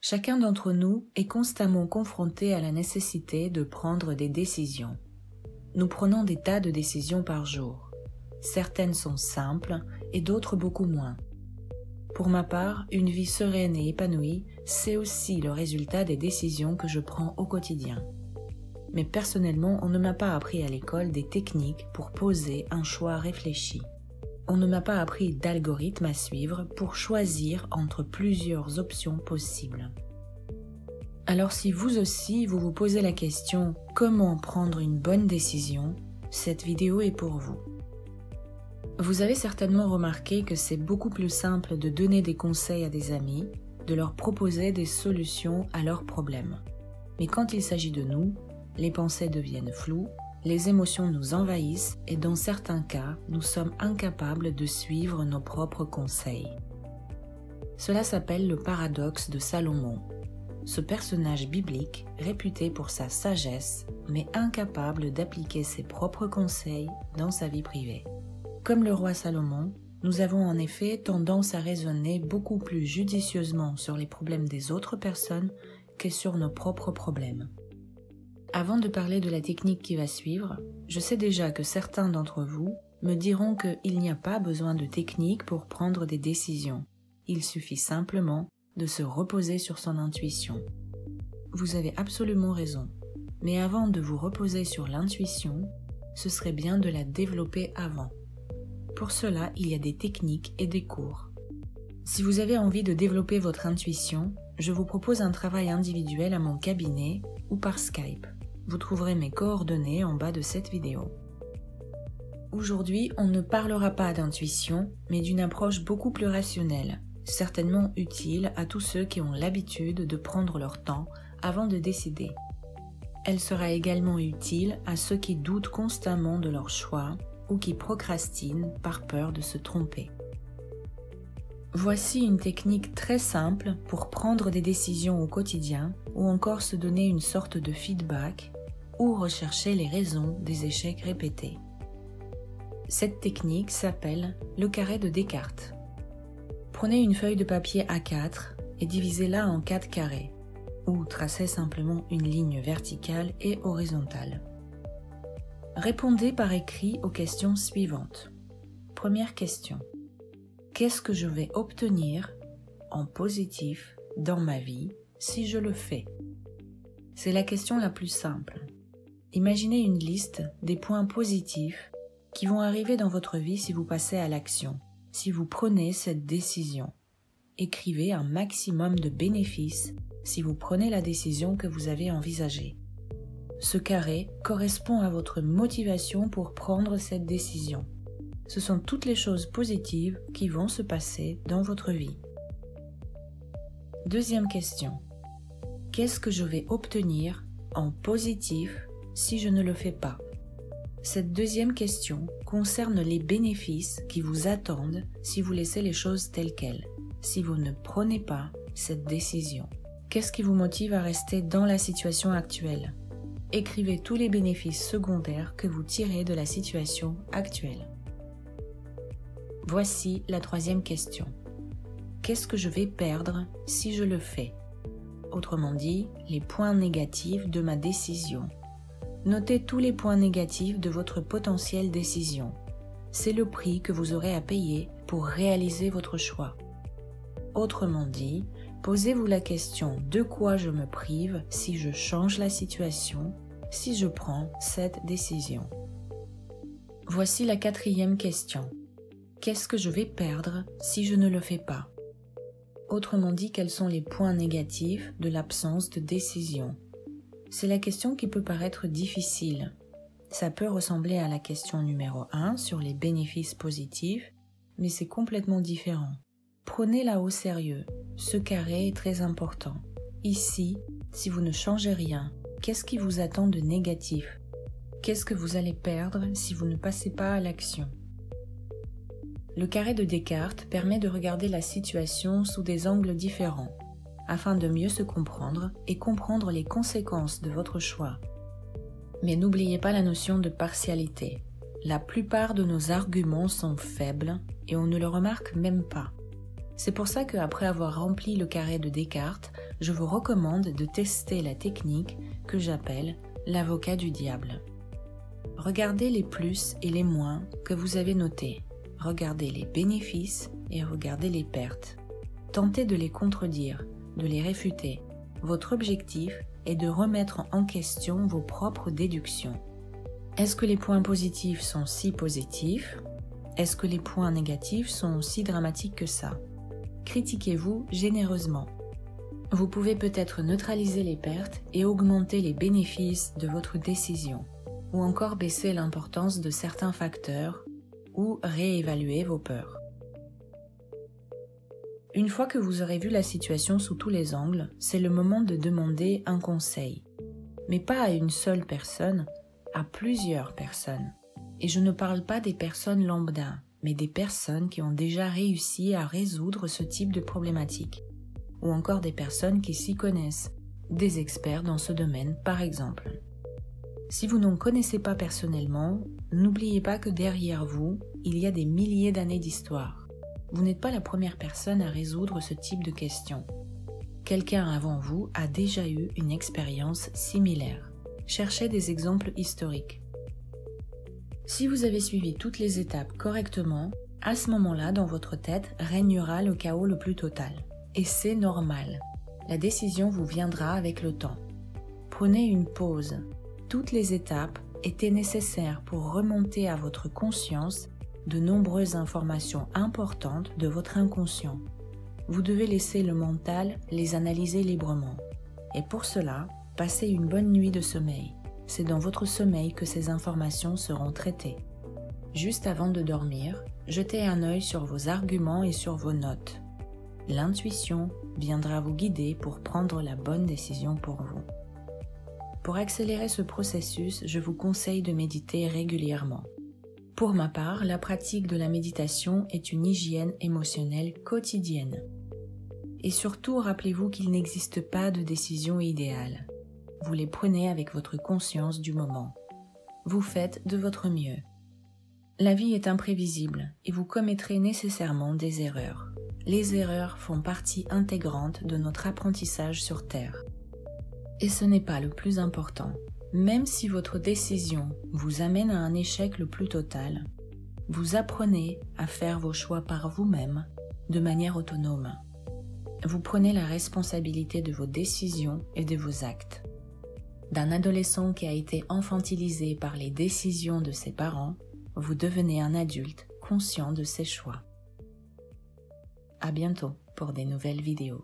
Chacun d'entre nous est constamment confronté à la nécessité de prendre des décisions. Nous prenons des tas de décisions par jour. Certaines sont simples et d'autres beaucoup moins. Pour ma part, une vie sereine et épanouie, c'est aussi le résultat des décisions que je prends au quotidien. Mais personnellement, on ne m'a pas appris à l'école des techniques pour poser un choix réfléchi. On ne m'a pas appris d'algorithme à suivre pour choisir entre plusieurs options possibles. Alors si vous aussi, vous vous posez la question « Comment prendre une bonne décision ?», cette vidéo est pour vous. Vous avez certainement remarqué que c'est beaucoup plus simple de donner des conseils à des amis, de leur proposer des solutions à leurs problèmes. Mais quand il s'agit de nous, les pensées deviennent floues, les émotions nous envahissent et dans certains cas, nous sommes incapables de suivre nos propres conseils. Cela s'appelle le paradoxe de Salomon. Ce personnage biblique, réputé pour sa sagesse, mais incapable d'appliquer ses propres conseils dans sa vie privée. Comme le roi Salomon, nous avons en effet tendance à raisonner beaucoup plus judicieusement sur les problèmes des autres personnes que sur nos propres problèmes. Avant de parler de la technique qui va suivre, je sais déjà que certains d'entre vous me diront qu'il n'y a pas besoin de technique pour prendre des décisions. Il suffit simplement de se reposer sur son intuition. Vous avez absolument raison, mais avant de vous reposer sur l'intuition, ce serait bien de la développer avant. Pour cela, il y a des techniques et des cours. Si vous avez envie de développer votre intuition, je vous propose un travail individuel à mon cabinet ou par Skype. Vous trouverez mes coordonnées en bas de cette vidéo. Aujourd'hui, on ne parlera pas d'intuition, mais d'une approche beaucoup plus rationnelle, certainement utile à tous ceux qui ont l'habitude de prendre leur temps avant de décider. Elle sera également utile à ceux qui doutent constamment de leur choix ou qui procrastinent par peur de se tromper. Voici une technique très simple pour prendre des décisions au quotidien ou encore se donner une sorte de feedback ou rechercher les raisons des échecs répétés. Cette technique s'appelle le carré de Descartes. Prenez une feuille de papier A4 et divisez-la en 4 carrés, ou tracez simplement une ligne verticale et horizontale. Répondez par écrit aux questions suivantes. Première question. Qu'est-ce que je vais obtenir en positif dans ma vie si je le fais? C'est la question la plus simple. Imaginez une liste des points positifs qui vont arriver dans votre vie si vous passez à l'action, si vous prenez cette décision. Écrivez un maximum de bénéfices si vous prenez la décision que vous avez envisagée. Ce carré correspond à votre motivation pour prendre cette décision. Ce sont toutes les choses positives qui vont se passer dans votre vie. Deuxième question. Qu'est-ce que je vais obtenir en positif si je ne le fais pas? Cette deuxième question concerne les bénéfices qui vous attendent si vous laissez les choses telles quelles, si vous ne prenez pas cette décision. Qu'est-ce qui vous motive à rester dans la situation actuelle? Écrivez tous les bénéfices secondaires que vous tirez de la situation actuelle. Voici la troisième question. Qu'est-ce que je vais perdre si je le fais? Autrement dit, les points négatifs de ma décision. Notez tous les points négatifs de votre potentielle décision. C'est le prix que vous aurez à payer pour réaliser votre choix. Autrement dit, posez-vous la question de quoi je me prive si je change la situation, si je prends cette décision. Voici la quatrième question. Qu'est-ce que je vais perdre si je ne le fais pas? Autrement dit, quels sont les points négatifs de l'absence de décision? C'est la question qui peut paraître difficile. Ça peut ressembler à la question numéro 1 sur les bénéfices positifs, mais c'est complètement différent. Prenez-la au sérieux. Ce carré est très important. Ici, si vous ne changez rien, qu'est-ce qui vous attend de négatif? Qu'est-ce que vous allez perdre si vous ne passez pas à l'action? Le carré de Descartes permet de regarder la situation sous des angles différents, afin de mieux se comprendre et comprendre les conséquences de votre choix. Mais n'oubliez pas la notion de partialité. La plupart de nos arguments sont faibles et on ne le remarque même pas. C'est pour ça qu'après avoir rempli le carré de Descartes, je vous recommande de tester la technique que j'appelle l'avocat du diable. Regardez les plus et les moins que vous avez notés. Regardez les bénéfices et regardez les pertes. Tentez de les contredire, de les réfuter. Votre objectif est de remettre en question vos propres déductions. Est-ce que les points positifs sont si positifs? Est-ce que les points négatifs sont si dramatiques que ça? Critiquez-vous généreusement. Vous pouvez peut-être neutraliser les pertes et augmenter les bénéfices de votre décision, ou encore baisser l'importance de certains facteurs, ou réévaluer vos peurs. Une fois que vous aurez vu la situation sous tous les angles, c'est le moment de demander un conseil. Mais pas à une seule personne, à plusieurs personnes. Et je ne parle pas des personnes lambda, mais des personnes qui ont déjà réussi à résoudre ce type de problématique. Ou encore des personnes qui s'y connaissent, des experts dans ce domaine par exemple. Si vous n'en connaissez pas personnellement, n'oubliez pas que derrière vous, il y a des milliers d'années d'histoire. Vous n'êtes pas la première personne à résoudre ce type de questions. Quelqu'un avant vous a déjà eu une expérience similaire. Cherchez des exemples historiques. Si vous avez suivi toutes les étapes correctement, à ce moment-là, dans votre tête, régnera le chaos le plus total. Et c'est normal. La décision vous viendra avec le temps. Prenez une pause. Toutes les étapes étaient nécessaires pour remonter à votre conscience de nombreuses informations importantes de votre inconscient. Vous devez laisser le mental les analyser librement. Et pour cela, passez une bonne nuit de sommeil. C'est dans votre sommeil que ces informations seront traitées. Juste avant de dormir, jetez un œil sur vos arguments et sur vos notes. L'intuition viendra vous guider pour prendre la bonne décision pour vous. Pour accélérer ce processus, je vous conseille de méditer régulièrement. Pour ma part, la pratique de la méditation est une hygiène émotionnelle quotidienne. Et surtout, rappelez-vous qu'il n'existe pas de décision idéale. Vous les prenez avec votre conscience du moment. Vous faites de votre mieux. La vie est imprévisible et vous commettrez nécessairement des erreurs. Les erreurs font partie intégrante de notre apprentissage sur Terre. Et ce n'est pas le plus important. Même si votre décision vous amène à un échec le plus total, vous apprenez à faire vos choix par vous-même de manière autonome. Vous prenez la responsabilité de vos décisions et de vos actes. D'un adolescent qui a été infantilisé par les décisions de ses parents, vous devenez un adulte conscient de ses choix. À bientôt pour des nouvelles vidéos.